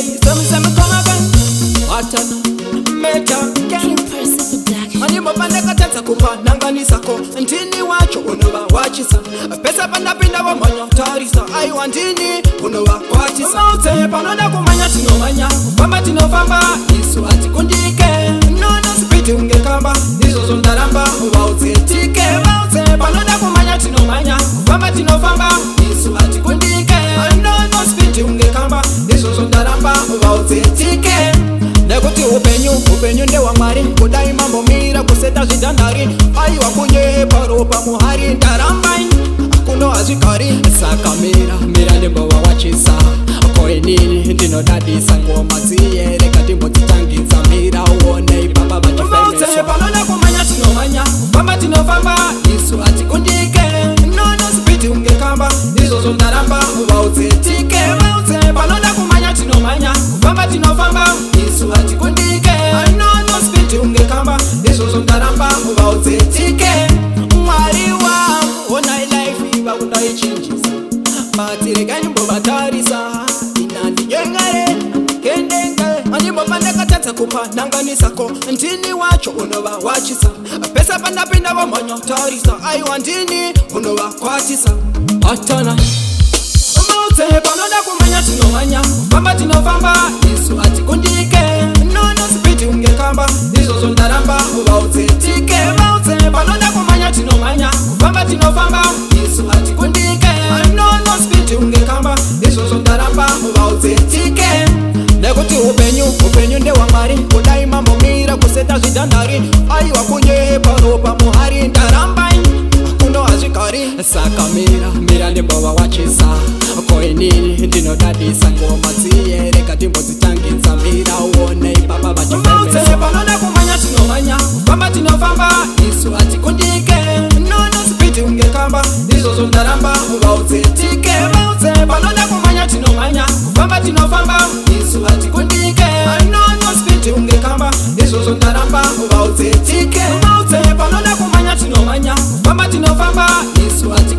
day. Some come again. Watana, meta, gang. Mani mopande katenza kupa nangani sako. Ntini wacho unowa wachisa. Pesa panda pinda wa manya tarisa. Ayu antini unowa wachisa. Umaute panoda kumanya tino manya. Famba tino famba, isu ati kundike. Nono spiti ungekamba, isu zondaramba. Uwaute tike, umaute panoda kumanya tino manya. Famba tino famba, isu ati kundike. Nono spiti ungekamba, isu zondaramba. Uwaute tike. Nekuti upenyu nde wa mwari. Kudai mambo mira kuseta zidandari. Ayu wakunye paropa muhari ndarambai. Kuno azikari saka mira nembo wa wachisa. Koe nini ndino dadisa ngoma ziyere kati mboti tangiza mira uone ipapa bachifemesho. Umaute panona kumanya tinomanya. Famba tinofamba isu ati kundike. Nono spiti ungekamba iso zondaramba. Uwaute tike. Umaute panona kumanya tinomanya. Famba tinofamba isu ati kundike. Nono spiti ungekamba iso zondaramba. Uwaute tike. Mwari wangu ona life iba unayichinjisa. Batirekani mbo batarisa. Inandi yengare kendenge. Mani mbo pande katenza kupa nangani sako. Ntini wacho unowa wachisa. Pesa panda pinda wa manya tarisa. Ayu antini unowa kwachisa. Atana umaute panoda kumanya tinomanya. Famba tinofamba isu ati kundike. Nono spiti ungekamba iso zondaramba. Uwaute tike. Umaute panoda kumanya tinomanya. Famba tinofamba isu ati kundike. Nono spiti ungekamba iso zondaramba. Uwaute tike. Nekuti upenyu nde wa mwari. Kudai mambo mira kuseta zidandari. Ayu wakunye paropa muhari ndarambai. Kuno azikari saka mira nembo wa wachisa. Koe nini ndino dadisa ngoma ziyere kati mboti tangiza mira uone ipapa bachifemesho. Umaute panona kumanya tinomanya. Famba tinofamba isu ati kundike. Nono spiti ungekamba iso zondaramba. Uwaute tike. Umaute panona kumanya tinomanya. Famba tinofamba isu ati kundike. Nono spiti ungekamba iso zondaramba. Uwaute tike. Umaute panona kumanya tinomanya. Famba tinofamba isu ati